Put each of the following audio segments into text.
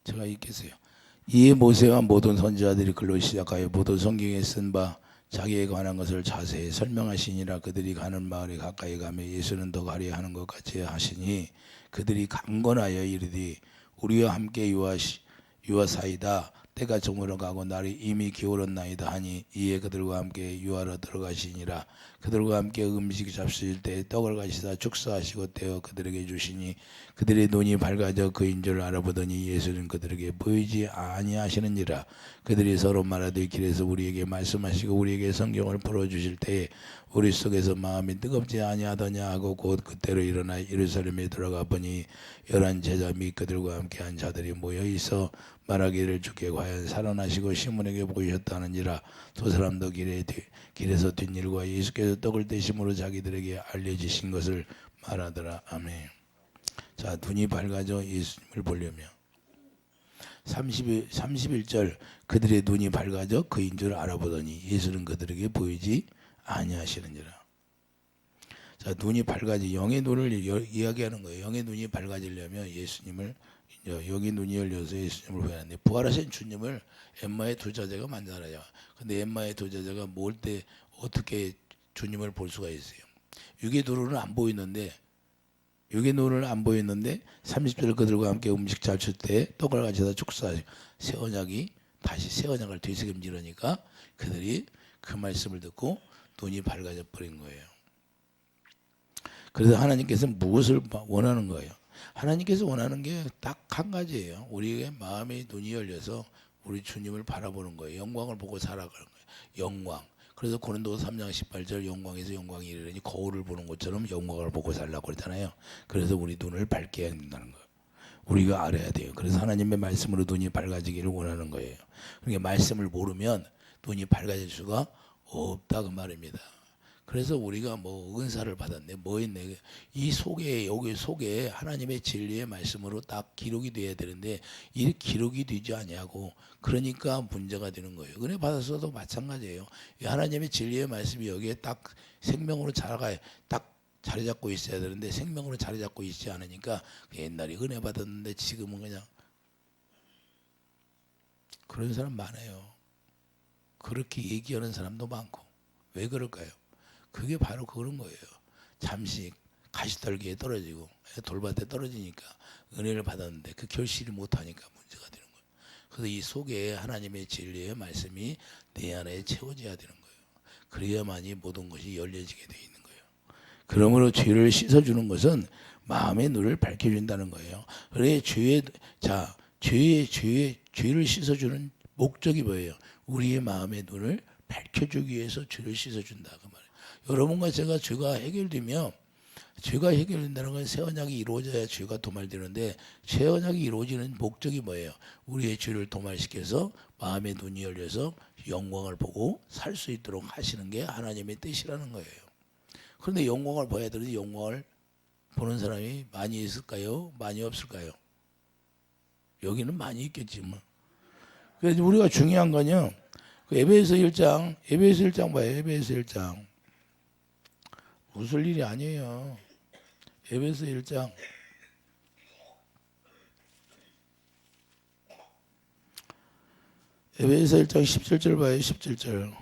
제가 읽겠어요. 이에 모세와 모든 선지자들이 글로 시작하여 모든 성경에 쓴 바 자기에 관한 것을 자세히 설명하시니라. 그들이 가는 마을에 가까이 가며 예수는 더 가려 하는 것 같이 하시니 그들이 강건하여 이르되 우리와 함께 유하사이다. 때가 저물어 가고 날이 이미 기울었나이다 하니 이에 그들과 함께 유하러 들어가시니라. 그들과 함께 음식 잡수실 때 떡을 가시다 축사하시고 떼어 그들에게 주시니 그들의 눈이 밝아져 그인 줄 알아보더니 예수는 그들에게 보이지 아니하시느니라. 그들이 서로 말하되 길에서 우리에게 말씀하시고 우리에게 성경을 풀어주실 때에 우리 속에서 마음이 뜨겁지 아니하더냐 하고 곧 그때로 일어나 예루살렘에 들어가 보니 11 제자 및 그들과 함께한 자들이 모여 있어 말하기를 주께 과연 살아나시고 시몬에게 보이셨다느니라. 두 사람도 길에서 뒷일과 예수께서 떡을 떼심으로 자기들에게 알려지신 것을 말하더라. 아멘. 자, 눈이 밝아져 예수님을 보려며 31절 그들의 눈이 밝아져 그인 줄 알아보더니 예수는 그들에게 보이지 아니하시느니라. 자, 눈이 밝아지 영의 눈을 이야기하는 거예요. 영의 눈이 밝아지려면 예수님을 여기 눈이 열려서 예수님을 보였는데 부활하신 주님을 엠마의 두 자제가 만나라요. 근데 엠마의 두 자제가 뭘 때 어떻게 주님을 볼 수가 있어요? 육의 눈으로는 안 보이는데 30절 그들과 함께 음식 잘 칠 때 떡을 가져다 축사하시고 새 언약이 다시 새 언약을 되새김질하니까 그들이 그 말씀을 듣고 눈이 밝아져 버린 거예요. 그래서 하나님께서 무엇을 원하는 거예요? 하나님께서 원하는 게 딱 한 가지예요. 우리의 마음의 눈이 열려서 우리 주님을 바라보는 거예요. 영광을 보고 살아가는 거예요. 영광. 그래서 고린도서 3장 18절 영광에서 영광이 이르니 거울을 보는 것처럼 영광을 보고 살라고 그러잖아요. 그래서 우리 눈을 밝게 해야 된다는 거예요. 우리가 알아야 돼요. 그래서 하나님의 말씀으로 눈이 밝아지기를 원하는 거예요. 그러니까 말씀을 모르면 눈이 밝아질 수가 없다 그 말입니다. 그래서 우리가 뭐 은사를 받았네, 뭐 했네. 이 속에, 여기 속에 하나님의 진리의 말씀으로 딱 기록이 돼야 되는데 이 기록이 되지 않냐고. 그러니까 문제가 되는 거예요. 은혜 받았어도 마찬가지예요. 하나님의 진리의 말씀이 여기에 딱 생명으로 자라가야 딱 자리 잡고 있어야 되는데 생명으로 자리 잡고 있지 않으니까 옛날에 은혜 받았는데 지금은 그냥 그런 사람 많아요. 그렇게 얘기하는 사람도 많고. 왜 그럴까요? 그게 바로 그런 거예요. 잠시 가시떨기에 떨어지고 돌밭에 떨어지니까 은혜를 받았는데 그 결실이 못하니까 문제가 되는 거예요. 그래서 이 속에 하나님의 진리의 말씀이 내 안에 채워져야 되는 거예요. 그래야만이 모든 것이 열려지게 되어 있는 거예요. 그러므로 죄를 씻어주는 것은 마음의 눈을 밝혀준다는 거예요. 그래 죄를 씻어주는 목적이 뭐예요? 우리의 마음의 눈을 밝혀주기 위해서 죄를 씻어준다 그 말이에요. 여러분과 제가 죄가 해결되면 죄가 해결된다는 건 새 언약이 이루어져야 죄가 도말되는데 새 언약이 이루어지는 목적이 뭐예요? 우리의 죄를 도말시켜서 마음의 눈이 열려서 영광을 보고 살 수 있도록 하시는 게 하나님의 뜻이라는 거예요. 그런데 영광을 봐야 되는데 영광을 보는 사람이 많이 있을까요? 많이 없을까요? 여기는 많이 있겠지만. 그래서 우리가 중요한 건요. 에베소 1장 봐요. 에베소 1장. 웃을 일이 아니에요. 에베소 1장. 에베소 1장 17절 봐요. 17절.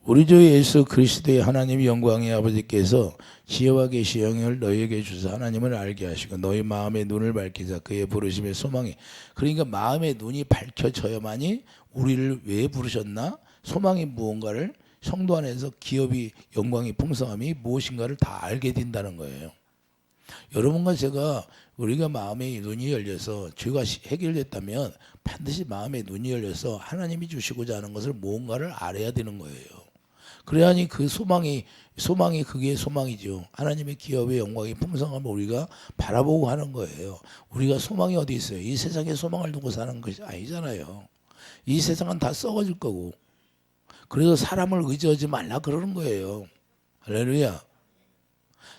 우리 주 예수 그리스도의 하나님 영광의 아버지께서 지혜와 계시 영을 너희에게 주사 하나님을 알게 하시고 너희 마음의 눈을 밝히사 그의 부르심의 소망이. 그러니까 마음의 눈이 밝혀져야만이 우리를 왜 부르셨나? 소망이 무언가를 성도 안에서 기업이 영광이 풍성함이 무엇인가를 다 알게 된다는 거예요. 여러분과 제가 우리가 마음의 눈이 열려서 죄가 해결됐다면 반드시 마음의 눈이 열려서 하나님이 주시고자 하는 것을 무언가를 알아야 되는 거예요. 그래야니 그 소망이 그게 소망이죠. 하나님의 기업의 영광이 풍성함을 우리가 바라보고 하는 거예요. 우리가 소망이 어디 있어요? 이 세상에 소망을 두고 사는 것이 아니잖아요. 이 세상은 다 썩어질 거고. 그래서 사람을 의지하지 말라 그러는 거예요. 할렐루야.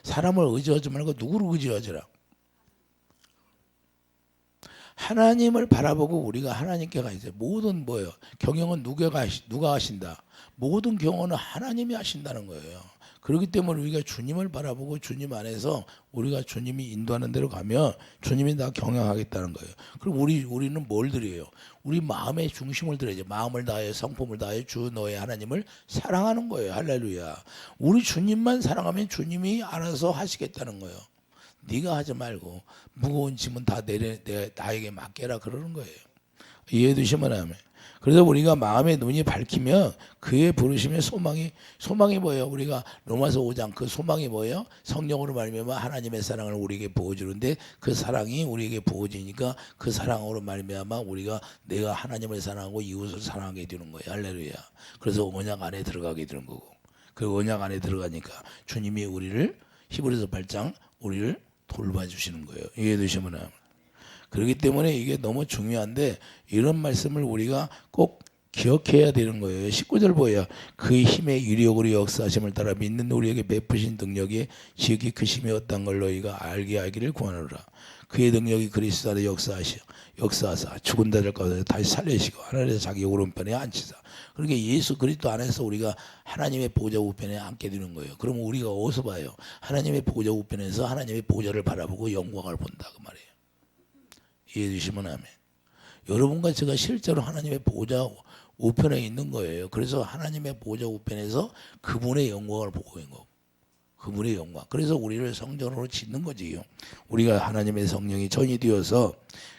사람을 의지하지 말고 누구를 의지하지라. 하나님을 바라보고 우리가 하나님께 가 있어요. 모든 뭐예요? 경영은 누가 하신다? 모든 경영은 하나님이 하신다는 거예요. 그렇기 때문에 우리가 주님을 바라보고 주님 안에서 우리가 주님이 인도하는 대로 가면 주님이 다 경영하겠다는 거예요. 그럼 우리는 뭘 드려요? 우리 마음의 중심을 드려야죠. 마음을 다하여 성품을 다하여 주 너의 하나님을 사랑하는 거예요. 할렐루야. 우리 주님만 사랑하면 주님이 알아서 하시겠다는 거예요. 네가 하지 말고 무거운 짐은 다 나에게 맡겨라 그러는 거예요. 이해해 주시면 하면. 그래서 우리가 마음의 눈이 밝히면 그의 부르심의 소망이 뭐예요? 우리가 로마서 5장 그 소망이 뭐예요? 성령으로 말미암아 하나님의 사랑을 우리에게 부어주는데 그 사랑이 우리에게 부어지니까 그 사랑으로 말미암아 내가 하나님을 사랑하고 이웃을 사랑하게 되는 거예요. 할렐루야. 그래서 언약 안에 들어가게 되는 거고 그 언약 안에 들어가니까 주님이 우리를 히브리서 8장 우리를 돌봐주시는 거예요. 이해해 주시면 그렇기 때문에 이게 너무 중요한데 이런 말씀을 우리가 꼭 기억해야 되는 거예요. 19절 보여요. 그의 힘의 유력으로 역사하심을 따라 믿는 우리에게 베푸신 능력이 지극히 크심이 어떤 걸 너희가 알게 하기를 구하노라. 그의 능력이 그리스도 안에 역사하사 죽은 자들 가운데 다시 살리시고 하늘에서 자기 오른편에 앉히사. 그러니까 예수 그리스도 안에서 우리가 하나님의 보좌 우편에 앉게 되는 거예요. 그러면 우리가 어디서 봐요? 하나님의 보좌 우편에서 하나님의 보좌를 바라보고 영광을 본다 그 말이에요. 이해해 주시면 아멘. 여러분과 제가 실제로 하나님의 보좌 우편에 있는 거예요. 그래서 하나님의 보좌 우편에서 그분의 영광을 보고 있는 거고 그분의 영광. 그래서 우리를 성전으로 짓는 거지요. 우리가 하나님의 성령이 전이 되어서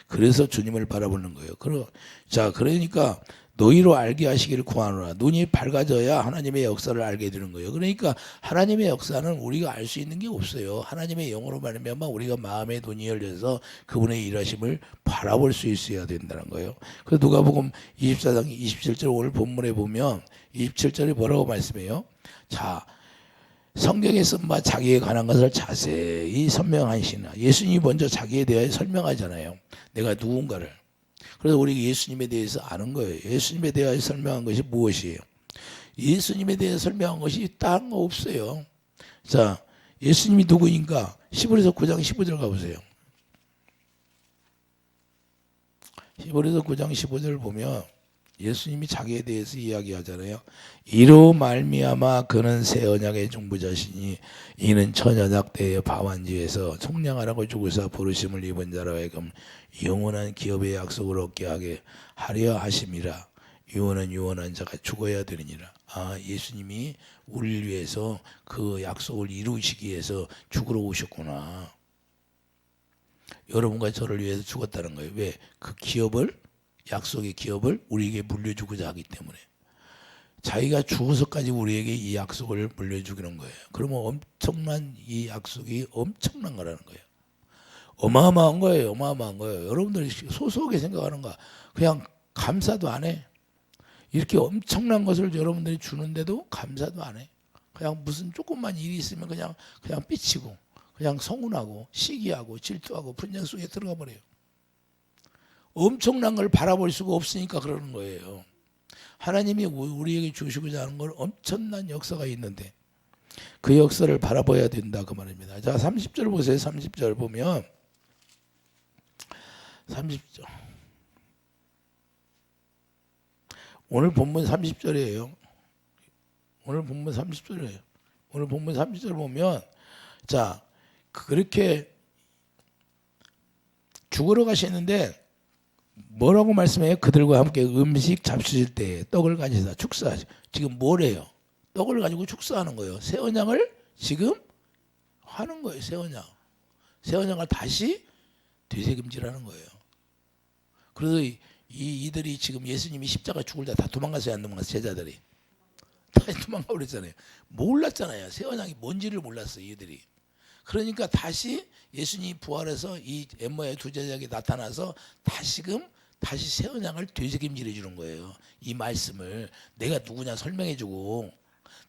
그래서 주님을 바라보는 거예요. 그러니까 너희로 알게 하시기를 구하노라. 눈이 밝아져야 하나님의 역사를 알게 되는 거예요. 그러니까 하나님의 역사는 우리가 알 수 있는 게 없어요. 하나님의 영으로 말미암아 우리가 마음의 눈이 열려서 그분의 일하심을 바라볼 수 있어야 된다는 거예요. 그래서 누가복음 24장 27절 오늘 본문에 보면 27절이 뭐라고 말씀해요? 자, 성경에 쓴 바 자기에 관한 것을 자세히 설명하시나. 예수님이 먼저 자기에 대하여 설명하잖아요. 내가 누군가를. 그래서 우리 예수님에 대해서 아는 거예요. 예수님에 대하여 설명한 것이 무엇이에요? 예수님에 대해 설명한 것이 다른 거 없어요. 자, 예수님이 누구인가? 히브리서 9장 15절 가보세요. 히브리서 9장 15절 보면 예수님이 자기에 대해서 이야기하잖아요. 이로 말미암아 그는 새 언약의 중보자시니 이는 첫 언약 때의 바완지에서 속량하라고 주고서 부르심을 입은 자로 하여금 영원한 기업의 약속을 얻게 하게 하려 하심이라. 유언한 자가 죽어야 되느니라. 아, 예수님이 우리를 위해서 그 약속을 이루시기 위해서 죽으러 오셨구나. 여러분과 저를 위해서 죽었다는 거예요. 왜? 그 약속의 기업을 우리에게 물려주고자 하기 때문에. 자기가 죽어서까지 우리에게 이 약속을 물려주기는 거예요. 그러면 이 약속이 엄청난 거라는 거예요. 어마어마한 거예요. 어마어마한 거예요. 여러분들이 소소하게 생각하는가? 그냥 감사도 안 해. 이렇게 엄청난 것을 여러분들이 주는데도 감사도 안 해. 그냥 무슨 조금만 일이 있으면 그냥 삐치고 그냥 서운하고 시기하고 질투하고 분쟁 속에 들어가 버려요. 엄청난 걸 바라볼 수가 없으니까 그러는 거예요. 하나님이 우리에게 주시고자 하는 걸 엄청난 역사가 있는데 그 역사를 바라봐야 된다 그 말입니다. 자, 30절 보세요. 30절 보면 30절 오늘 본문 30절이에요. 오늘 본문 30절이에요. 오늘 본문 30절 보면 자, 그렇게 죽으러 가시는데 뭐라고 말씀해요? 그들과 함께 음식 잡수실 때 떡을 가지사 축사하시. 지금 뭐래요? 떡을 가지고 축사하는 거예요. 새 언약을 지금 하는 거예요. 새 언약을 다시 되새김질하는 거예요. 그래서 이들이 지금 예수님이 십자가 죽을 때 다 도망갔어요. 안 도망갔어요? 제자들이 다 도망가 버렸잖아요. 몰랐잖아요. 새 언약이 뭔지를 몰랐어요. 이들이. 그러니까 다시 예수님이 부활해서 이 엠마의 두 제자에게 나타나서 다시 새 언약을 되새김질해 주는 거예요. 이 말씀을 내가 누구냐 설명해 주고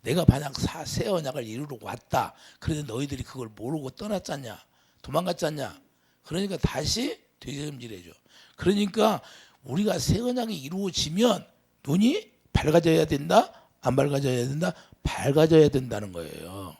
내가 만약 새 언약을 이루러 왔다. 그런데 너희들이 그걸 모르고 떠났잖냐. 도망갔잖냐. 그러니까 다시 되새김질해 줘. 그러니까 우리가 새 언약이 이루어지면 눈이 밝아져야 된다? 안 밝아져야 된다? 밝아져야 된다는 거예요.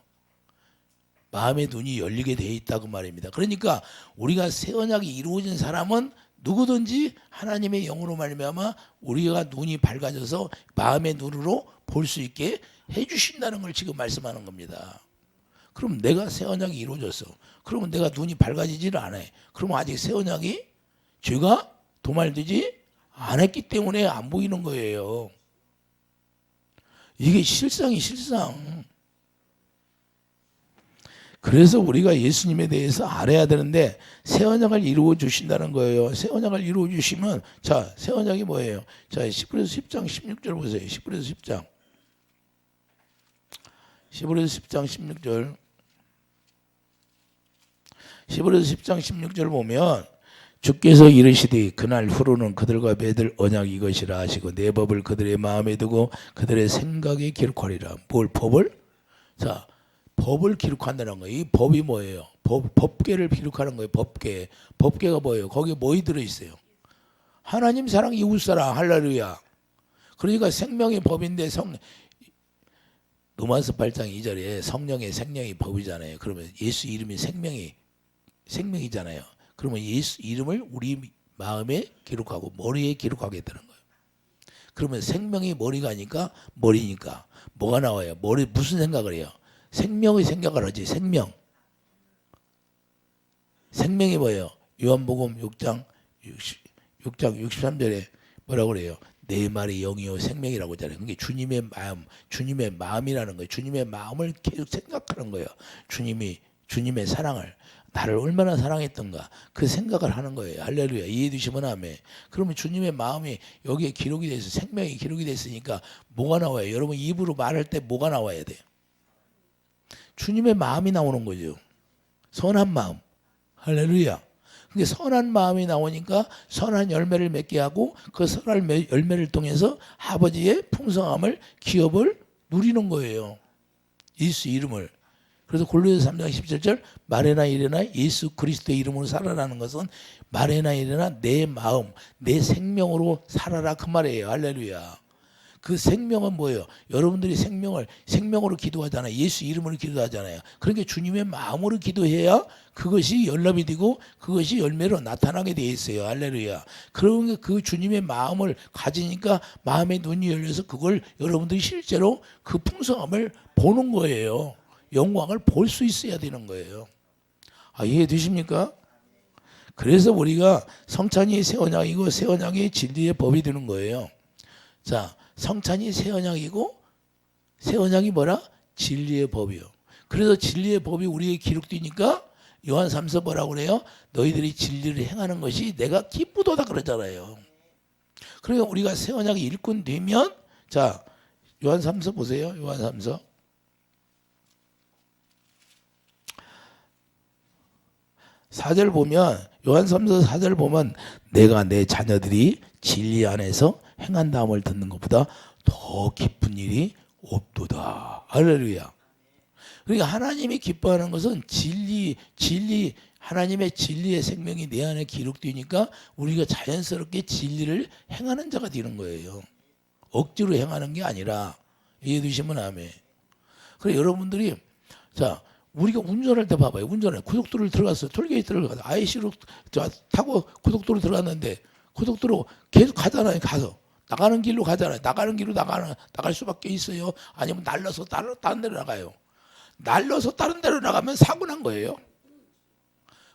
마음의 눈이 열리게 돼 있다고 말입니다. 그러니까 우리가 새 언약이 이루어진 사람은 누구든지 하나님의 영으로 말미암아 우리가 눈이 밝아져서 마음의 눈으로 볼 수 있게 해주신다는 걸 지금 말씀하는 겁니다. 그럼 내가 새 언약이 이루어졌어. 그러면 내가 눈이 밝아지지를 않아요. 그러면 아직 새 언약이 죄가 도말되지 않았기 때문에 안 보이는 거예요. 이게 실상이 실상. 그래서 우리가 예수님에 대해서 알아야 되는데 새 언약을 이루어 주신다는 거예요. 새 언약을 이루어 주시면 자, 새 언약이 뭐예요? 자, 히브리서 10장 16절 보세요. 히브리서 10장. 히브리서 10장 16절. 히브리서 10장 16절 보면 주께서 이르시되 그날 후로는 그들과 맺을 언약이 이것이라 하시고 내 법을 그들의 마음에 두고 그들의 생각에 기록하리라. 뭘 법을? 자, 법을 기록한다는 거예요. 이 법이 뭐예요? 법계를 기록하는 거예요. 법계. 법계가 뭐예요? 거기에 뭐이 들어있어요? 하나님 사랑 이웃사랑 할렐루야. 그러니까 생명의 법인데 로마서 8장 2절에 성령의 생명이 법이잖아요. 그러면 예수 이름이 생명이잖아요. 그러면 예수 이름을 우리 마음에 기록하고 머리에 기록하겠다는 거예요. 그러면 생명이 머리가 아니까 머리니까 뭐가 나와요? 머리 무슨 생각을 해요? 생명의 생각을 하지. 생명이 뭐예요? 요한복음 6장 63절에 뭐라고 그래요? 내 말이 영이요 생명이라고 하잖아요. 그게 주님의 마음이라는 거예요. 주님의 마음을 계속 생각하는 거예요. 주님의 사랑을 나를 얼마나 사랑했던가 그 생각을 하는 거예요. 할렐루야. 이해해 주시면 아멘. 그러면 주님의 마음이 여기에 기록이 돼서 생명이 기록이 됐으니까 뭐가 나와요? 여러분 입으로 말할 때 뭐가 나와야 돼요? 주님의 마음이 나오는 거죠. 선한 마음. 할렐루야. 그게 선한 마음이 나오니까 선한 열매를 맺게 하고 그 선한 열매를 통해서 아버지의 풍성함을 기업을 누리는 거예요. 예수 이름을. 그래서 골로새 3장 17절 말해나 이래나 예수 그리스도의 이름으로 살아라는 것은 말해나 이래나 내 마음 내 생명으로 살아라 그 말이에요. 할렐루야. 그 생명은 뭐예요? 여러분들이 생명으로 기도하잖아요. 예수 이름으로 기도하잖아요. 그러니까 주님의 마음으로 기도해야 그것이 연락이 되고 그것이 열매로 나타나게 돼 있어요. 할렐루야. 그러니까 그 주님의 마음을 가지니까 마음의 눈이 열려서 그걸 여러분들이 실제로 그 풍성함을 보는 거예요. 영광을 볼 수 있어야 되는 거예요. 이해 되십니까? 그래서 우리가 성찬이 새 언약이고 새 언약이 진리의 법이 되는 거예요. 자, 성찬이 새 언약이고 새 언약이 뭐라? 진리의 법이요. 그래서 진리의 법이 우리에게 기록되니까 요한 3서 뭐라고 그래요? 너희들이 진리를 행하는 것이 내가 기쁘도다 그러잖아요. 그러니까 우리가 새 언약이 일꾼 되면 자, 요한 3서 보세요. 요한 3서 4절 보면 요한 3서 4절 보면 내가 내 자녀들이 진리 안에서 행한다함을 듣는 것보다 더 기쁜 일이 없도다. 할렐루야. 그러니까 하나님이 기뻐하는 것은 진리 하나님의 진리의 생명이 내 안에 기록되니까 우리가 자연스럽게 진리를 행하는 자가 되는 거예요. 억지로 행하는 게 아니라 이해해 주시면 아멘. 그래 여러분들이 자 우리가 운전할 때 봐봐요. 운전해 고속도로를 들어갔어요. 톨게이트를 가서 IC로 타고 고속도로 들어갔는데 고속도로 계속 가잖아요. 가서 나가는 길로 가잖아요. 나가는 길로 나갈 수밖에 있어요. 아니면 날려서 다른 데로 나가요. 날려서 다른 데로 나가면 사고 난 거예요.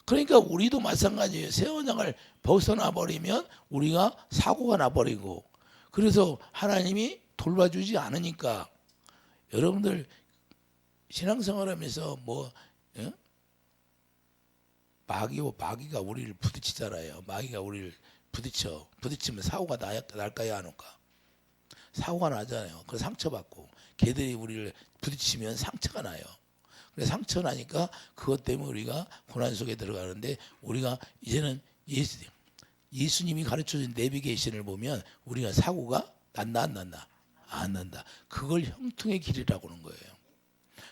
그러니까 우리도 마찬가지예요. 새 언약을 벗어나 버리면 우리가 사고가 나버리고 그래서 하나님이 돌봐주지 않으니까 여러분들 신앙생활하면서 마귀가 우리를 부딪히잖아요. 마귀가 우리를 부딪히면 사고가 날까요 안 올까? 사고가 나잖아요. 그래서 상처받고 걔들이 우리를 부딪히면 상처가 나요. 그래서 상처 나니까 그것 때문에 우리가 고난 속에 들어가는데 우리가 이제는 예수님이 가르쳐준 내비게이션을 보면 우리가 사고가 났나 안 났나? 안 난다. 그걸 형통의 길이라고 하는 거예요.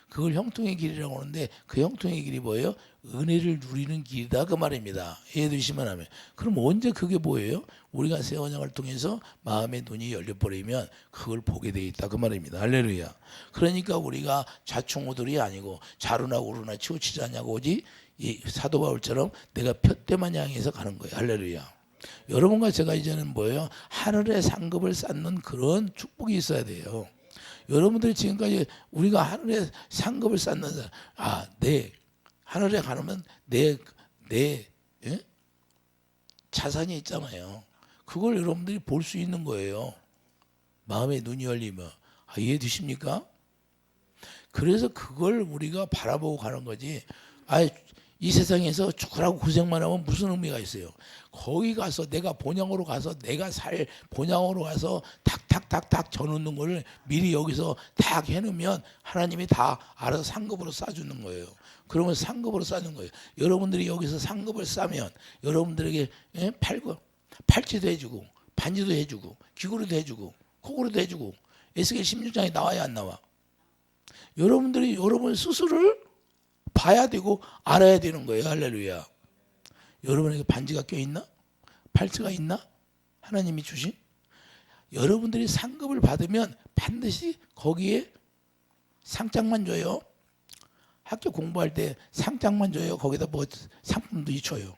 그걸 형통의 길이라고 하는데 그 형통의 길이 뭐예요? 은혜를 누리는 길이다 그 말입니다. 이해해 주시면 하면 그럼 언제 그게 뭐예요? 우리가 새 언약을 통해서 마음의 눈이 열려버리면 그걸 보게 돼 있다 그 말입니다. 할렐루야. 그러니까 우리가 좌충우돌이 아니고 좌로나 우로나 치우치지 않냐고 오지 이 사도 바울처럼 내가 푯대만 향해서 가는 거예요. 할렐루야. 여러분과 제가 이제는 뭐예요? 하늘의 상급을 쌓는 그런 축복이 있어야 돼요. 여러분들이 지금까지 우리가 하늘에 상급을 쌓는 사람, 하늘에 가면 내 예? 자산이 있잖아요. 그걸 여러분들이 볼 수 있는 거예요. 마음의 눈이 열리면. 이해되십니까? 그래서 그걸 우리가 바라보고 가는 거지. 이 세상에서 죽으라고 고생만 하면 무슨 의미가 있어요? 거기 가서 내가 본향으로 가서 내가 살 본향으로 가서 탁탁탁탁 져놓는 걸 미리 여기서 탁 해놓으면 하나님이 다 알아서 상급으로 싸주는 거예요. 그러면 상급으로 싸는 거예요. 여러분들이 여기서 상급을 싸면 여러분들에게 팔찌도 해주고 반지도 해주고 귀걸이도 해주고 코걸이도 해주고 에스겔 16장에 나와야 안 나와? 여러분들이 여러분 스스로를 봐야 되고 알아야 되는 거예요. 할렐루야. 여러분에게 반지가 껴있나? 팔찌가 있나? 하나님이 주신? 여러분들이 상급을 받으면 반드시 거기에 상장만 줘요. 학교 공부할 때 상장만 줘요. 거기다 뭐 상품도 줘요.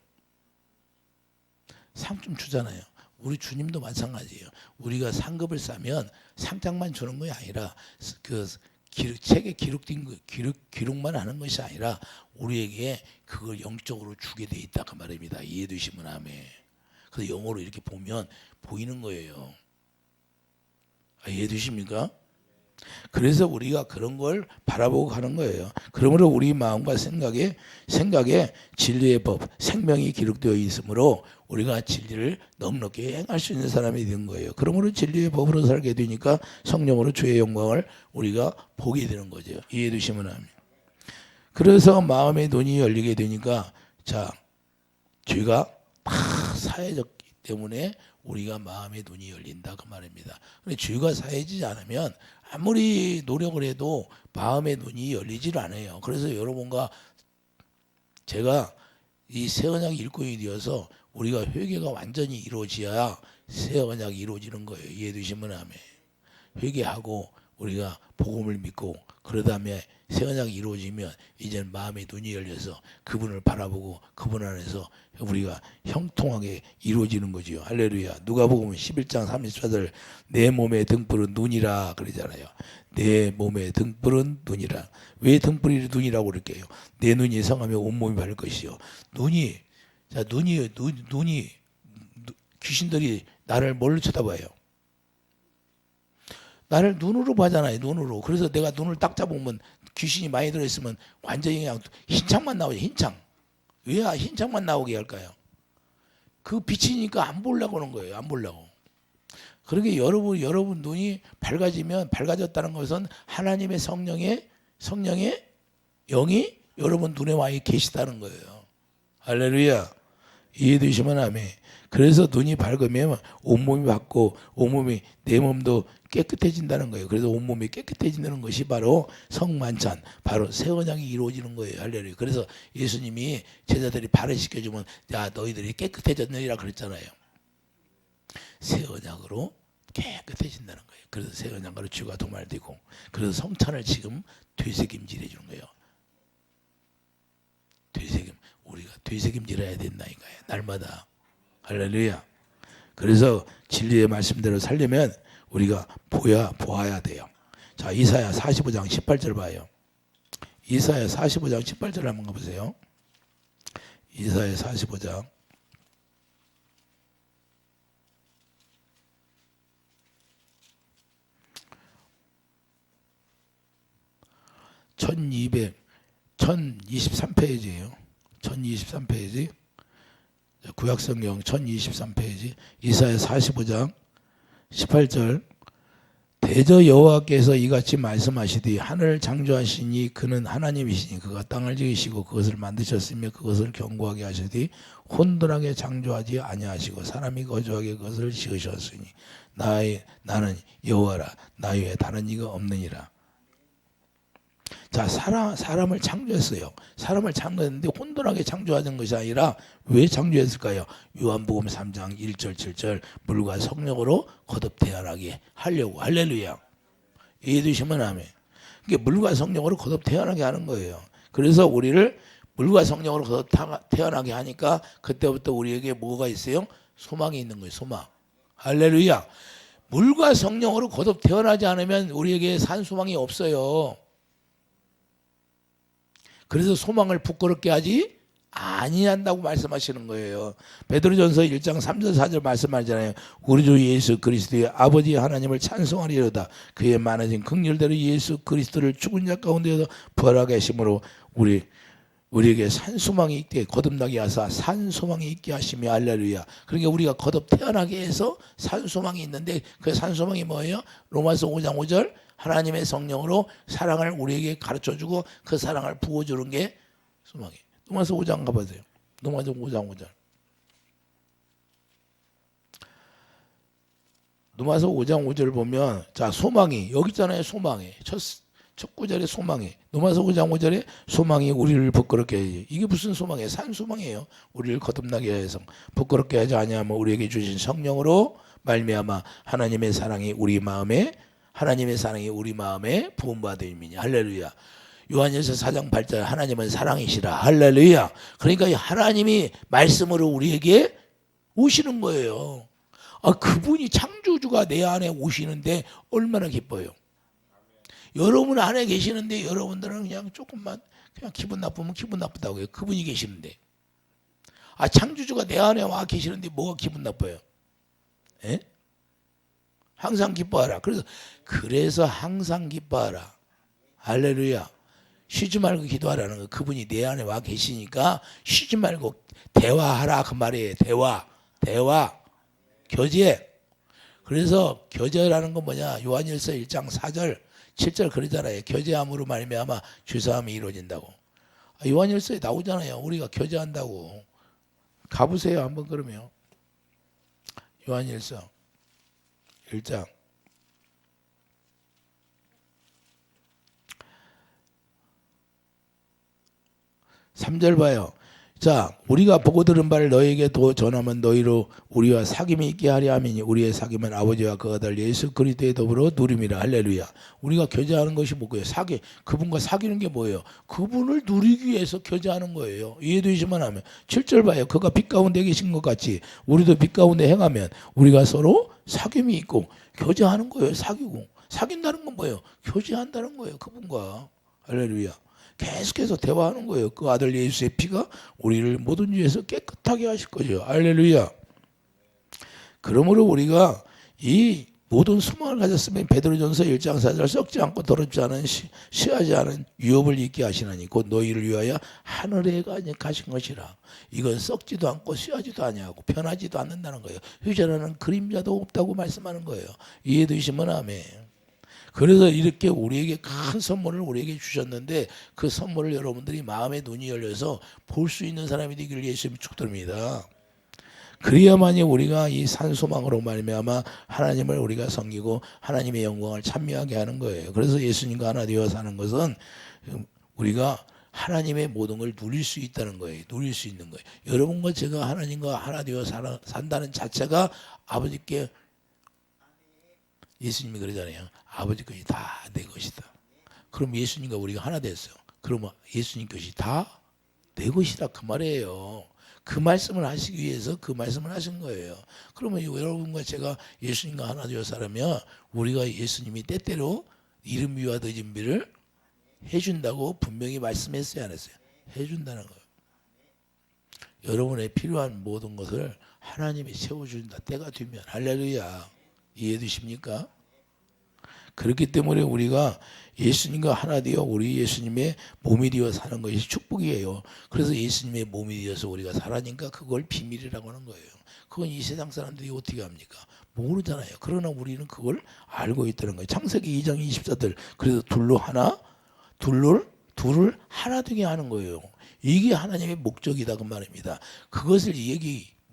상품 주잖아요. 우리 주님도 마찬가지예요. 우리가 상급을 싸면 상장만 주는 것이 아니라 그 책에 기록된 기록만 하는 것이 아니라 우리에게 그걸 영적으로 주게 돼 있다 그 말입니다. 이해되시면 아멘. 그래서 영어로 이렇게 보면 보이는 거예요. 이해되십니까? 그래서 우리가 그런 걸 바라보고 가는 거예요. 그러므로 우리 마음과 생각에 진리의 법, 생명이 기록되어 있으므로 우리가 진리를 넉넉히 행할 수 있는 사람이 된 거예요. 그러므로 진리의 법으로 살게 되니까 성령으로 주의 영광을 우리가 보게 되는 거죠. 이해되시면 합니다. 그래서 마음의 눈이 열리게 되니까 죄가 다 사해졌기 때문에 우리가 마음의 눈이 열린다 그 말입니다. 근데 죄가 사해지지 않으면 아무리 노력을 해도 마음의 눈이 열리질 않아요. 그래서 여러분과 제가 이 새 언약 일꾼이 되어서 우리가 회개가 완전히 이루어져야 새 언약이 이루어지는 거예요. 이해되시면 아멘. 회개하고 우리가 복음을 믿고 그러 다음에 새 언약이 이루어지면 이제는 마음의 눈이 열려서 그분을 바라보고 그분 안에서 우리가 형통하게 이루어지는 거지요. 할렐루야. 누가복음 11장 34절 내 몸의 등불은 눈이라 그러잖아요. 내 몸의 등불은 눈이라. 왜 등불이 눈이라고 그럴게요? 내 눈이 성하면 온몸이 밝을 것이요. 눈이 귀신들이 나를 뭘로 쳐다봐요? 나를 눈으로 봐잖아요. 눈으로. 그래서 내가 눈을 딱 잡으면 귀신이 많이 들어있으면 완전히 그냥 흰창만 나오죠. 흰창. 왜 흰창만 나오게 할까요? 그 빛이니까 안 보려고 하는 거예요. 안 보려고. 그러게 여러분 눈이 밝아졌다는 것은 하나님의 성령의 영이 여러분 눈에 와 계시다는 거예요. 할렐루야. 이해되시면 아멘. 그래서 눈이 밝으면 온몸이 밝고 온몸이 내 몸도 깨끗해진다는 거예요. 그래서 온몸이 깨끗해진다는 것이 바로 성만찬, 바로 새 언약이 이루어지는 거예요. 할렐루야. 그래서 예수님이 제자들이 발을 씻겨주면 야 너희들이 깨끗해졌느니라 그랬잖아요. 새 언약으로 깨끗해진다는 거예요. 그래서 새 언약으로 죄가 도말되고 그래서 성찬을 지금 되새김질해 주는 거예요. 우리가 되새김질해야 된다니까요. 날마다. 할렐루야. 그래서 진리의 말씀대로 살려면 우리가 보아야 돼요. 자, 이사야 45장 18절 봐요. 이사야 45장 18절 한번 가보세요. 이사야 45장 1023페이지예요. 1023페이지. 구약성경 1023페이지. 이사야 45장 18절. 대저 여호와께서 이같이 말씀하시되 하늘을 창조하시니 그는 하나님이시니 그가 땅을 지으시고 그것을 만드셨으며 그것을 견고하게 하시되 혼돈하게 창조하지 아니하시고 사람이 거주하게 그것을 지으셨으니 나는 여호와라 나 외에 다른 이가 없느니라. 자, 사람을 창조했어요. 사람을 창조했는데 혼돈하게 창조하는 것이 아니라 왜 창조했을까요? 요한복음 3장 1절 7절 물과 성령으로 거듭 태어나게 하려고. 할렐루야. 이해되시면 아멘. 이게 물과 성령으로 거듭 태어나게 하는 거예요. 그래서 우리를 물과 성령으로 거듭 태어나게 하니까 그때부터 우리에게 뭐가 있어요? 소망이 있는 거예요. 소망. 할렐루야. 물과 성령으로 거듭 태어나지 않으면 우리에게 산 소망이 없어요. 그래서 소망을 부끄럽게 하지 아니한다고 말씀하시는 거예요. 베드로전서 1장 3절 4절 말씀하잖아요. 우리 주 예수 그리스도의 아버지 하나님을 찬송하리로다. 그의 많으신 긍휼대로 예수 그리스도를 죽은 자 가운데서 부활하게 하심으로 우리에게 산소망이 있게 거듭나게 하사 산소망이 있게 하시며 할렐루야. 그러니까 우리가 거듭 태어나게 해서 산소망이 있는데 그 산소망이 뭐예요? 로마서 5장 5절 하나님의 성령으로 사랑을 우리에게 가르쳐주고 그 사랑을 부어주는 게 소망이에요. 로마서 5장 가보세요. 로마서 5장 5절. 로마서 5장 5절 보면 자 소망이 여기 있잖아요. 소망이 첫 구절에 소망이 로마서 5장 5절에 소망이 우리를 부끄럽게 하지. 이게 무슨 소망이에요? 산 소망이에요. 우리를 거듭나게 해서 부끄럽게 하지 아니하면 우리에게 주신 성령으로 말미암아 하나님의 사랑이 우리 마음에 부음받음이니 할렐루야. 요한일서 4장 8절 하나님은 사랑이시라 할렐루야. 그러니까 하나님이 말씀으로 우리에게 오시는 거예요. 그분이 창조주가 내 안에 오시는데 얼마나 기뻐요. 여러분 안에 계시는데 여러분들은 그냥 조금만 그냥 기분 나쁘면 기분 나쁘다고 해요. 그분이 계시는데. 창조주가 내 안에 와 계시는데 뭐가 기분 나빠요? 에? 항상 기뻐하라. 그래서 항상 기뻐하라. 할렐루야. 쉬지 말고 기도하라는 거. 그분이 내 안에 와 계시니까 쉬지 말고 대화하라 그 말이에요. 대화, 교제. 그래서 교제라는 건 뭐냐? 요한일서 1장 4절 7절 그러잖아요. 교제함으로 말미암아 주사함이 이루어진다고. 요한일서에 나오잖아요. 우리가 교제한다고. 가보세요 한번 그러면. 요한일서 1장 3절 봐요. 자, 우리가 보고 들은 바를 너희에게 도 전하면 너희로 우리와 사귐이 있게 하려 함이니 우리의 사귐은 아버지와 그 아들 예수 그리스도의 더불어 누림이라 할렐루야. 우리가 교제하는 것이 뭐고요? 그분과 사귀는 게 뭐예요? 그분을 누리기 위해서 교제하는 거예요. 이해되시면 하면 7절 봐요. 그가 빛 가운데 계신 것 같이 우리도 빛 가운데 행하면 우리가 서로 사귐이 있고 교제하는 거예요. 사귄다는 건 뭐예요? 교제한다는 거예요. 그분과 할렐루야. 계속해서 대화하는 거예요. 그 아들 예수의 피가 우리를 모든 죄에서 깨끗하게 하실 거죠. 할렐루야. 그러므로 우리가 이 모든 소망을 가졌으면 베드로전서 1장 4절 썩지 않고 더럽지 않은 시하지 않은 유업을 잊게 하시나니 곧 너희를 위하여 하늘에 가신 것이라. 이건 썩지도 않고 시하지도 아니하고 변하지도 않는다는 거예요. 휴전하는 그림자도 없다고 말씀하는 거예요. 이해되시면 아멘. 그래서 이렇게 우리에게 큰 선물을 우리에게 주셨는데 그 선물을 여러분들이 마음의 눈이 열려서 볼 수 있는 사람이 되기를 예수님이 축도합니다. 그래야만이 우리가 이 산소망으로 말미암아 하나님을 우리가 섬기고 하나님의 영광을 찬미하게 하는 거예요. 그래서 예수님과 하나 되어 사는 것은 우리가 하나님의 모든 걸 누릴 수 있다는 거예요. 누릴 수 있는 거예요. 여러분과 제가 하나님과 하나 되어 산다는 자체가 아버지께 예수님이 그러잖아요. 아버지 것이 다 내 것이다. 그럼 예수님과 우리가 하나 됐어요. 그러면 예수님 것이 다 내 것이다 그 말이에요. 그 말씀을 하시기 위해서 그 말씀을 하신 거예요. 그러면 여러분과 제가 예수님과 하나 되어 살면 우리가 예수님이 때때로 이름 위와 늦은 비를 해준다고 분명히 말씀했어요 안 했어요? 해준다는 거예요. 여러분의 필요한 모든 것을 하나님이 채워준다. 때가 되면. 할렐루야. 이해되십니까? 그렇기 때문에 우리가 예수님과 하나 되어 우리 예수님의 몸이 되어 사는 것이 축복이에요. 그래서 예수님의 몸이 되어서 우리가 살아니까 그걸 비밀이라고 하는 거예요. 그건 이 세상 사람들이 어떻게 합니까? 모르잖아요. 그러나 우리는 그걸 알고 있다는 거예요. 창세기 2장 24절 그래서 둘을 하나 되게 하는 거예요. 이게 하나님의 목적이다 그 말입니다. 그것을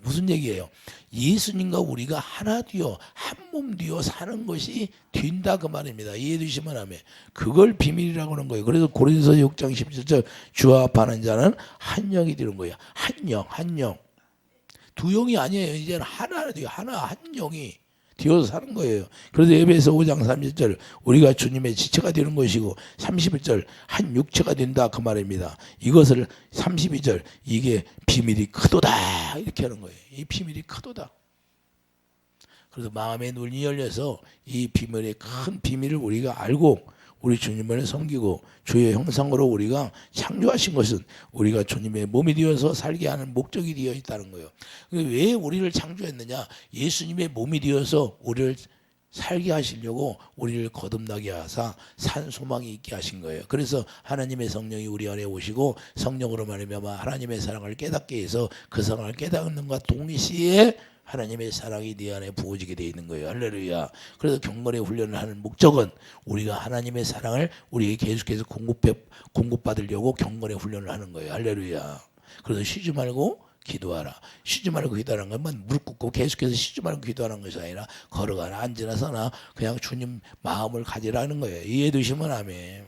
무슨 얘기예요? 예수님과 우리가 하나 되어 한 몸 되어 사는 것이 된다 그 말입니다. 이해되시면 하면 그걸 비밀이라고 하는 거예요. 그래서 고린도서 6장 17절 주와 합하는 자는 한 영이 되는 거예요. 한 영. 두 영이 아니에요. 이제는 하나 돼요. 한 영이 되어서 사는 거예요. 그래서 에베소 5장 30절 우리가 주님의 지체가 되는 것이고 31절 한 육체가 된다 그 말입니다. 이것을 32절 이게 비밀이 크도다 이렇게 하는 거예요. 이 비밀이 크도다. 그래서 마음의 눈이 열려서 이 비밀의 큰 비밀을 우리가 알고 우리 주님을 섬기고 주의 형상으로 우리가 창조하신 것은 우리가 주님의 몸이 되어서 살게 하는 목적이 되어 있다는 거예요. 왜 우리를 창조했느냐? 예수님의 몸이 되어서 우리를 살게 하시려고 우리를 거듭나게 하사 산 소망이 있게 하신 거예요. 그래서 하나님의 성령이 우리 안에 오시고 성령으로 말미암아 하나님의 사랑을 깨닫게 해서 그 사랑을 깨닫는과 동시에 하나님의 사랑이 네 안에 부어지게 되어 있는 거예요. 할렐루야. 그래서 경건의 훈련을 하는 목적은 우리가 하나님의 사랑을 우리에게 계속해서 공급받으려고 경건의 훈련을 하는 거예요. 할렐루야. 그래서 쉬지 말고 기도하라. 쉬지 말고 기도하는 것만 무릎 꿇고 계속해서 쉬지 말고 기도하는 것이 아니라 걸어가나 앉으나 서나 그냥 주님 마음을 가지라는 거예요. 이해되시면 아멘.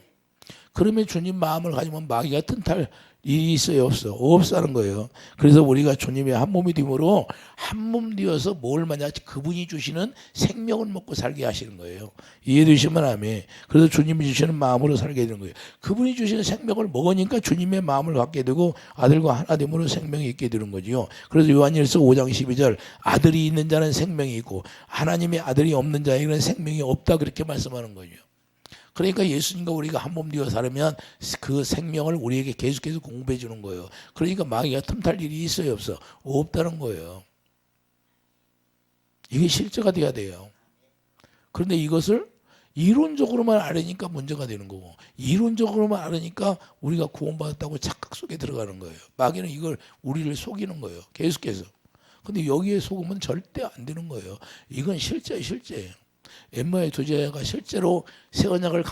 그러면 주님 마음을 가지면 마귀가 튼탈 일이 있어요, 없어? 없다는 거예요. 그래서 우리가 주님의 한 몸이 됨으로 한 몸 되어서 뭘 마냐? 그분이 주시는 생명을 먹고 살게 하시는 거예요. 이해되시면 아멘. 그래서 주님이 주시는 마음으로 살게 되는 거예요. 그분이 주시는 생명을 먹으니까 주님의 마음을 갖게 되고 아들과 하나 됨으로 생명이 있게 되는 거지요. 그래서 요한일서 5장 12절 아들이 있는 자는 생명이 있고 하나님의 아들이 없는 자에게는 생명이 없다 그렇게 말씀하는 거죠. 그러니까 예수님과 우리가 한 몸 되어 살면 그 생명을 우리에게 계속해서 공급해 주는 거예요. 그러니까 마귀가 틈탈 일이 있어요, 없어? 없다는 거예요. 이게 실제가 돼야 돼요. 그런데 이것을 이론적으로만 알으니까 문제가 되는 거고 이론적으로만 알으니까 우리가 구원받았다고 착각 속에 들어가는 거예요. 마귀는 이걸 우리를 속이는 거예요. 계속해서. 근데 여기에 속으면 절대 안 되는 거예요. 이건 실제예요. 엠마의 두 제자가 실제로 새 언약을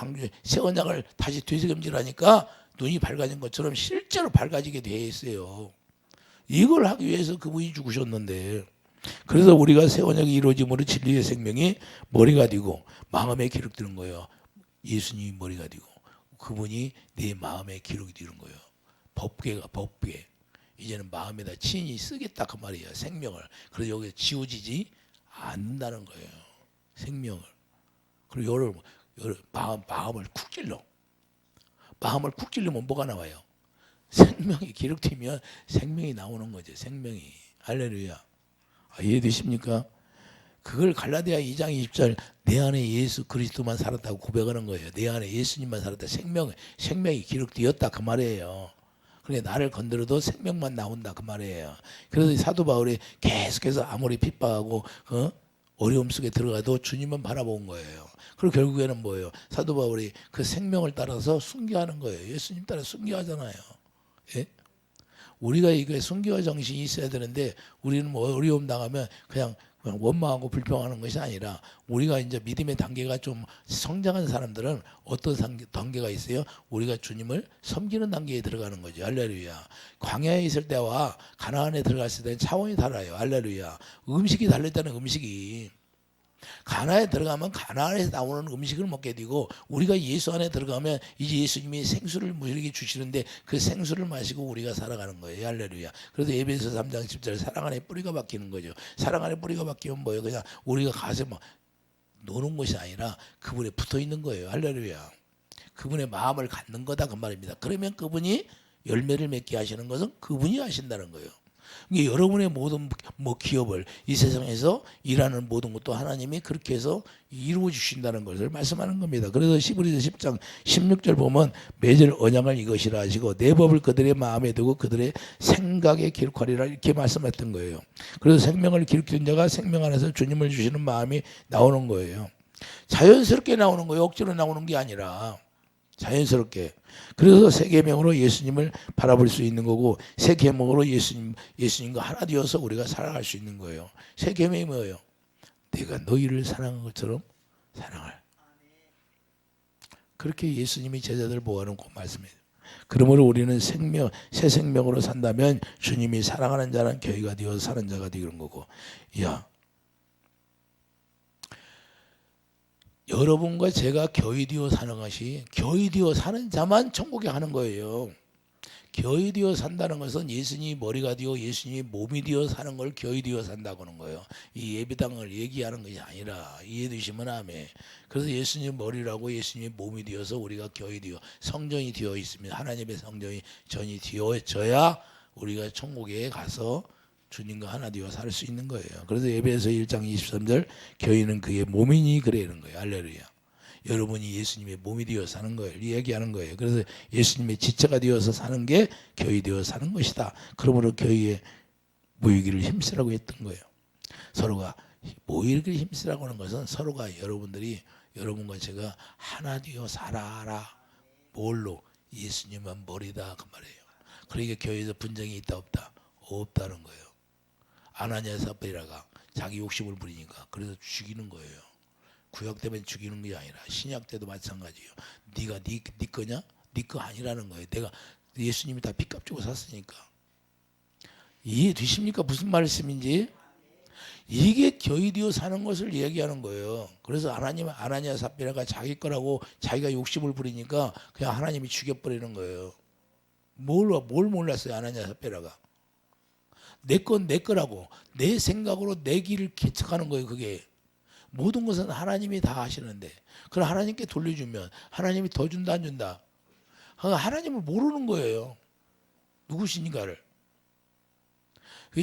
다시 되새김질하니까 눈이 밝아진 것처럼 실제로 밝아지게 되어 있어요. 이걸 하기 위해서 그분이 죽으셨는데 그래서 우리가 새 언약이 이루어짐으로 진리의 생명이 머리가 되고 마음에 기록되는 거예요. 예수님이 머리가 되고 그분이 내 마음에 기록이 되는 거예요. 법궤 이제는 마음에다 친히 쓰겠다 그 말이에요. 생명을. 그래서 여기에 지워지지 않는다는 거예요. 생명을. 그리고 마음을 쿡 찔러. 마음을 쿡 찔르면 뭐가 나와요? 생명이 기록되면 생명이 나오는 거죠. 생명이. 할렐루야. 이해되십니까? 그걸 갈라디아 2장 20절 내 안에 예수 그리스도만 살았다고 고백하는 거예요. 내 안에 예수님만 살았다. 생명이 기록되었다 그 말이에요. 그래 나를 건드려도 생명만 나온다 그 말이에요. 그래서 사도 바울이 계속해서 아무리 핍박하고 어려움 속에 들어가도 주님만 바라본 거예요. 그리고 결국에는 뭐예요? 사도 바울이 그 생명을 따라서 순교하는 거예요. 예수님 따라 순교하잖아요. 예? 우리가 이게 순교와 정신이 있어야 되는데 우리는 뭐 어려움 당하면 그냥 원망하고 불평하는 것이 아니라 우리가 이제 믿음의 단계가 좀 성장한 사람들은 어떤 단계가 있어요? 우리가 주님을 섬기는 단계에 들어가는 거죠. 할렐루야. 광야에 있을 때와 가나안에 들어갔을 때는 차원이 달라요. 할렐루야. 음식이 달랐다는 음식이. 가나안에 들어가면 가나안에서 나오는 음식을 먹게 되고 우리가 예수 안에 들어가면 이제 예수님이 생수를 우리에게 주시는데 그 생수를 마시고 우리가 살아가는 거예요. 할렐루야. 그래서 에베소 3장 10절 사랑 안에 뿌리가 박히는 거죠. 사랑 안에 뿌리가 박히면 뭐예요? 그냥 우리가 가서 뭐 노는 것이 아니라 그분에 붙어 있는 거예요. 할렐루야. 그분의 마음을 갖는 거다 그 말입니다. 그러면 그분이 열매를 맺게 하시는 것은 그분이 하신다는 거예요. 여러분의 모든 기업을 이 세상에서 일하는 모든 것도 하나님이 그렇게 해서 이루어 주신다는 것을 말씀하는 겁니다. 그래서 히브리서 10장 16절 보면 맺을 언약을 이것이라 하시고 내 법을 그들의 마음에 두고 그들의 생각에 기록하리라 이렇게 말씀했던 거예요. 그래서 생명을 기록된 자가 생명 안에서 주님을 주시는 마음이 나오는 거예요. 자연스럽게 나오는 거예요. 억지로 나오는 게 아니라 자연스럽게. 그래서 새 계명으로 예수님을 바라볼 수 있는 거고 새 계명으로 예수님과 하나 되어서 우리가 살아갈 수 있는 거예요. 새 계명이 뭐예요? 내가 너희를 사랑한 것처럼 사랑할. 그렇게 예수님이 제자들을 모아놓고 말씀해요. 그러므로 우리는 새 생명으로 산다면 주님이 사랑하는 자는 교회가 되어서 사는 자가 되는 거고. 여러분과 제가 교회되어 사는 것이 교회되어 사는 자만 천국에 가는 거예요. 교회되어 산다는 것은 예수님이 머리가 되어 예수님이 몸이 되어 사는 걸 교회되어 산다고 하는 거예요. 이 예배당을 얘기하는 것이 아니라 이해되시면 아멘. 그래서 예수님 머리라고 예수님이 몸이 되어서 우리가 교회되어 성전이 되어 있으면 하나님의 성전이 전이 되어져야 우리가 천국에 가서 주님과 하나 되어 살 수 있는 거예요. 그래서 에베소 1장 23절 교회는 그의 몸이니 그래는 거예요. 할렐루야. 여러분이 예수님의 몸이 되어 사는 거예요. 얘기하는 거예요. 그래서 예수님의 지체가 되어서 사는 게 교회 되어 사는 것이다. 그러므로 교회에 모이기를 힘쓰라고 했던 거예요. 서로가 모이기를 힘쓰라고 하는 것은 서로가 여러분과 제가 하나 되어 살아라. 뭘로? 예수님만 머리다 그 말이에요. 그러니까 교회에서 분쟁이 있다 없다? 없다는 거예요. 아나니아 삽비라가 자기 욕심을 부리니까 그래서 죽이는 거예요. 구약 때문에 죽이는 게 아니라 신약 때도 마찬가지예요. 네가 네 거냐? 네 거 아니라는 거예요. 내가 예수님이 다 빚값 주고 샀으니까. 이해되십니까? 무슨 말씀인지? 이게 교회 되어 사는 것을 얘기하는 거예요. 그래서 아나니아 삽비라가 자기 거라고 자기가 욕심을 부리니까 그냥 하나님이 죽여버리는 거예요. 뭘 몰랐어요, 아나니아 삽비라가. 내 건 내 거라고 내 생각으로 내 길을 개척하는 거예요. 그게 모든 것은 하나님이 다 하시는데 그럼 하나님께 돌려주면 하나님이 더 준다 안 준다? 하나님을 모르는 거예요. 누구신가를.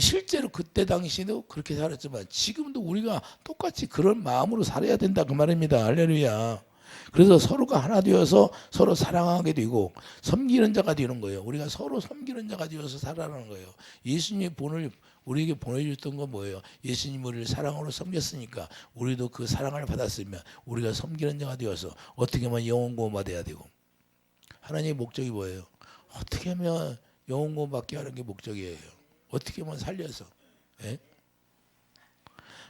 실제로 그때 당시에도 그렇게 살았지만 지금도 우리가 똑같이 그런 마음으로 살아야 된다 그 말입니다. 할렐루야. 그래서 서로가 하나 되어서 서로 사랑하게 되고 섬기는 자가 되는 거예요. 우리가 서로 섬기는 자가 되어서 살아가는 거예요. 예수님의 본을 우리에게 보내줬던 건 뭐예요? 예수님 우리를 사랑으로 섬겼으니까 우리도 그 사랑을 받았으면 우리가 섬기는 자가 되어서 어떻게 하면 영혼 구원받아야 되고 하나님의 목적이 뭐예요? 어떻게 하면 영혼 구원받게 하는 게 목적이에요. 어떻게 하면 살려서. 예?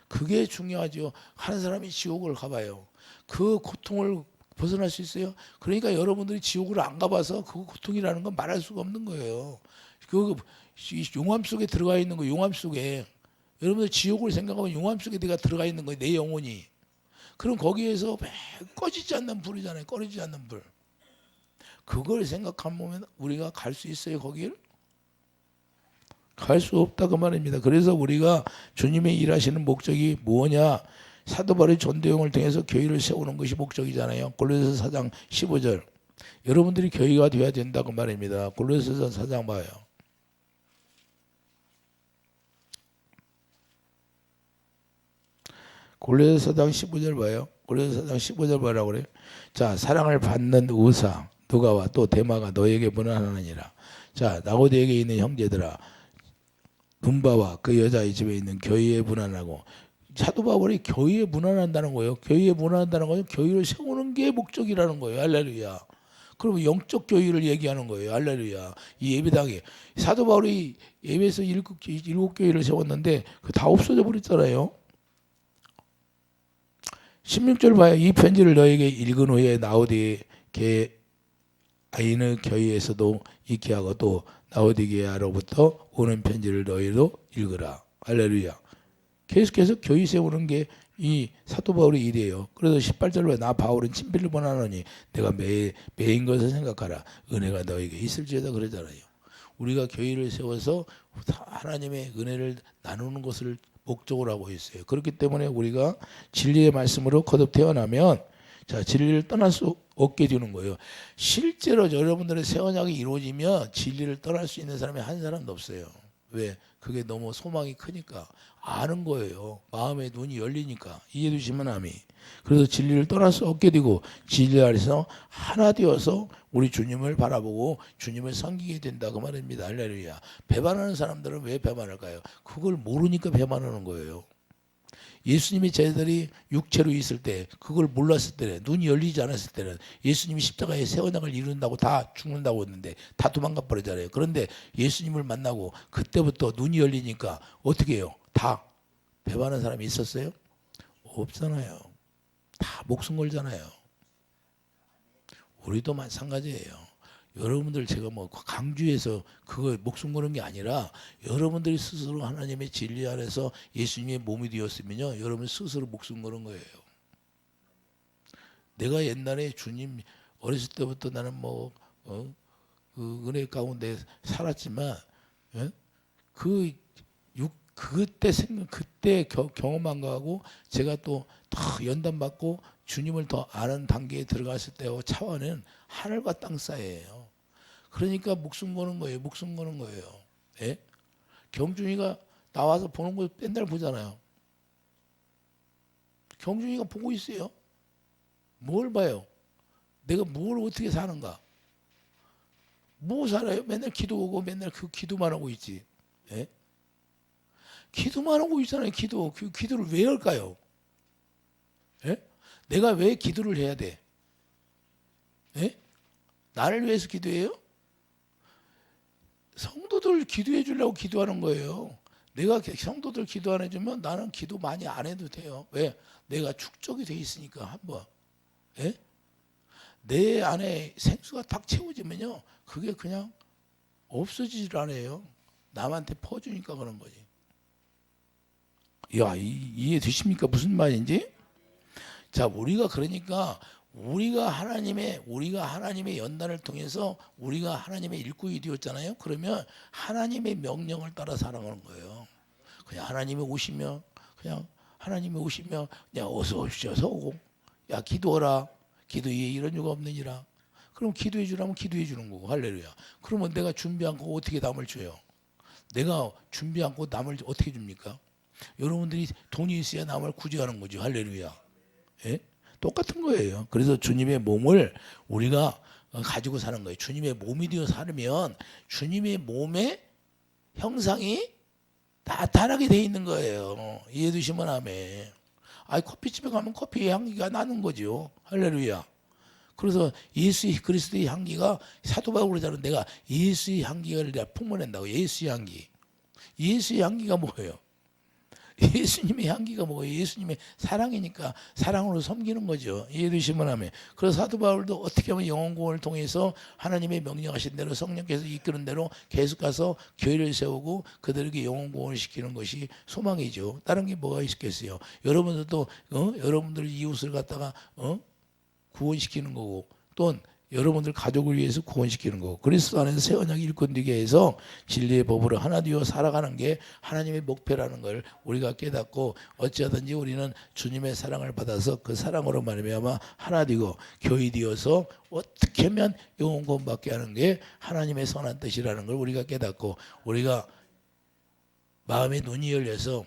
그게 중요하죠. 한 사람이 지옥을 가봐요. 그 고통을 벗어날 수 있어요? 그러니까 여러분들이 지옥을 안 가봐서 그 고통이라는 건 말할 수가 없는 거예요. 그 용암 속에 들어가 있는 거, 용암 속에 여러분들 지옥을 생각하면 용암 속에 내가 들어가 있는 거예요. 내 영혼이. 그럼 거기에서 꺼지지 않는 불이잖아요. 꺼지지 않는 불. 그걸 생각하면 우리가 갈 수 있어요, 거길? 갈 수 없다 그 말입니다. 그래서 우리가 주님의 일하시는 목적이 뭐냐? 사도 바울의 전도용을 통해서 교회를 세우는 것이 목적이잖아요. 골로새서 4장 15절. 여러분들이 교회가 되어야 된다고 말입니다. 골로새서 4장 봐요. 골로새서 4장 15절 봐요. 골로새서 4장 15절 봐라고 그래요. 자, 사랑을 받는 의사 누가와 또 데마가 너에게 문안하느니라. 자, 나고디에게 있는 형제들아 눈바와 그 여자의 집에 있는 교회에 문안하고. 사도 바울이 교회에 문안한다는 거예요. 교회에 문안한다는 거는 교회를 세우는 게 목적이라는 거예요. 할렐루야. 그러면 영적 교회를 얘기하는 거예요. 할렐루야. 이 예배당에 사도 바울이 예배에서 일곱 교회를 세웠는데 그 다 없어져 버렸잖아요. 16절 봐요. 이 편지를 너에게 읽은 후에 나오디게 아이는 교회에서도 있게 하고 또 나오디게아로부터 오는 편지를 너희도 읽으라. 할렐루야. 계속해서 교회 세우는 게 이 사도 바울의 일이에요. 그래서 18절로 나 바울은 친필을 보내노니 내가 매인 것을 생각하라. 은혜가 너에게 있을지어다 그러잖아요. 우리가 교회를 세워서 하나님의 은혜를 나누는 것을 목적으로 하고 있어요. 그렇기 때문에 우리가 진리의 말씀으로 거듭 태어나면 자, 진리를 떠날 수 없게 되는 거예요. 실제로 여러분들의 새 언약이 이루어지면 진리를 떠날 수 있는 사람이 한 사람도 없어요. 왜? 그게 너무 소망이 크니까 아는 거예요. 마음의 눈이 열리니까 이해해 주시면 아미. 그래서 진리를 떠날 수 없게 되고 진리 안에서 하나 되어서 우리 주님을 바라보고 주님을 섬기게 된다 그 말입니다. 할렐루야. 배반하는 사람들은 왜 배반할까요? 그걸 모르니까 배반하는 거예요. 예수님의 제자들이 육체로 있을 때 그걸 몰랐을 때는 눈이 열리지 않았을 때는 예수님이 십자가에 새 언약을 이룬다고 다 죽는다고 했는데 다 도망가 버리잖아요. 그런데 예수님을 만나고 그때부터 눈이 열리니까 어떻게 해요? 다 배반하는 사람이 있었어요? 없잖아요. 다 목숨 걸잖아요. 우리도 마찬가지예요. 여러분들 제가 뭐 강조해서 그거 목숨 거는 게 아니라 여러분들이 스스로 하나님의 진리 안에서 예수님의 몸이 되었으면요 여러분 스스로 목숨 거는 거예요. 내가 옛날에 주님 어렸을 때부터 나는 뭐 그 은혜 가운데 살았지만 예? 그때 경험한 거하고 제가 또 더 연단 받고 주님을 더 아는 단계에 들어갔을 때와 차원은 하늘과 땅 사이예요. 그러니까 목숨 거는 거예요. 목숨 거는 거예요. 예? 경준이가 나와서 보는 거 맨날 보잖아요. 경준이가 보고 있어요. 뭘 봐요? 내가 뭘 어떻게 사는가? 뭐 살아요? 맨날 기도하고 맨날 그 기도만 하고 있지. 예? 기도만 하고 있잖아요. 기도. 그 기도를 왜 할까요? 예? 내가 왜 기도를 해야 돼? 예? 나를 위해서 기도해요? 성도들 기도해 주려고 기도하는 거예요. 내가 성도들 기도 안 해주면 나는 기도 많이 안 해도 돼요. 왜? 내가 축적이 돼 있으니까 한번. 예? 내 안에 생수가 탁 채워지면요, 그게 그냥 없어지질 않아요. 남한테 퍼주니까 그런 거지. 야, 이해되십니까? 무슨 말인지? 자, 우리가 그러니까 우리가 하나님의 연단을 통해서 우리가 하나님의 일꾼이 되었잖아요. 그러면 하나님의 명령을 따라 살아가는 거예요. 그냥 하나님이 오시면 그냥 어서 오셔서 오고, 야 기도하라, 기도에 이런 이유가 없느니라. 그럼 기도해 주라면 기도해 주는 거고, 할렐루야. 그러면 내가 준비 않고 어떻게 남을 줘요? 내가 준비 않고 남을 어떻게 줍니까? 여러분들이 돈이 있어야 남을 구제하는 거죠. 할렐루야. 예? 똑같은 거예요. 그래서 주님의 몸을 우리가 가지고 사는 거예요. 주님의 몸이 되어 살면 주님의 몸의 형상이 나타나게 돼 있는 거예요. 이해되시면 아멘. 커피집에 가면 커피의 향기가 나는 거죠. 할렐루야. 그래서 예수 그리스도의 향기가, 사도 바울이 그러잖아요. 내가 예수의 향기를 내가 풍물낸다고. 예수의 향기. 예수의 향기가 뭐예요? 예수님의 향기가 뭐예요? 예수님의 사랑이니까 사랑으로 섬기는 거죠. 이해되시면 하면. 그래서 사도 바울도 어떻게 하면 영혼구원을 통해서 하나님의 명령하신 대로 성령께서 이끄는 대로 계속 가서 교회를 세우고 그들에게 영혼구원을 시키는 것이 소망이죠. 다른 게 뭐가 있겠어요? 여러분들도 여러분들 이웃을 갖다가 구원시키는 거고, 또 여러분들 가족을 위해서 구원시키는 거고, 그리스도 안에서 새 언약 일꾼 되게 해서 진리의 법으로 하나 되어 살아가는 게 하나님의 목표라는 걸 우리가 깨닫고, 어찌하든지 우리는 주님의 사랑을 받아서 그 사랑으로 말미암아 하나 되고 교회 되어서 어떻게 하면 영혼 구원받게 하는 게 하나님의 선한 뜻이라는 걸 우리가 깨닫고, 우리가 마음의 눈이 열려서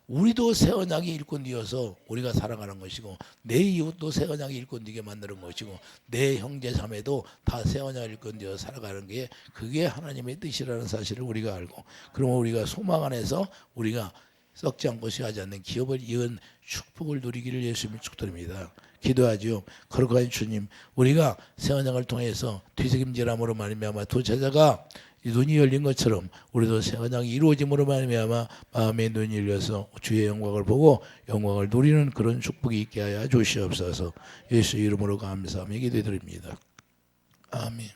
우리도 새 언약의 일꾼 되어서 우리가 살아가는 것이고, 내 이웃도 새 언약의 일꾼 되게 만드는 것이고, 내 형제 자매도 다 새 언약의 일꾼 되어 살아가는 게, 그게 하나님의 뜻이라는 사실을 우리가 알고, 그러면 우리가 소망 안에서 우리가 썩지 않고 쉬하지 않는 기업을 이은 축복을 누리기를 예수님을 축드립니다. 기도하죠. 거룩한 주님, 우리가 새 언약을 통해서 뒤새김질함으로 말미암아 두 제자가 눈이 열린 것처럼 우리도 새 언약이 이루어짐으로 말미암아 마음의 눈이 열려서 주의 영광을 보고 영광을 누리는 그런 축복이 있게 하여 주시옵소서. 예수 이름으로 감사하며 기도드립니다. 아멘.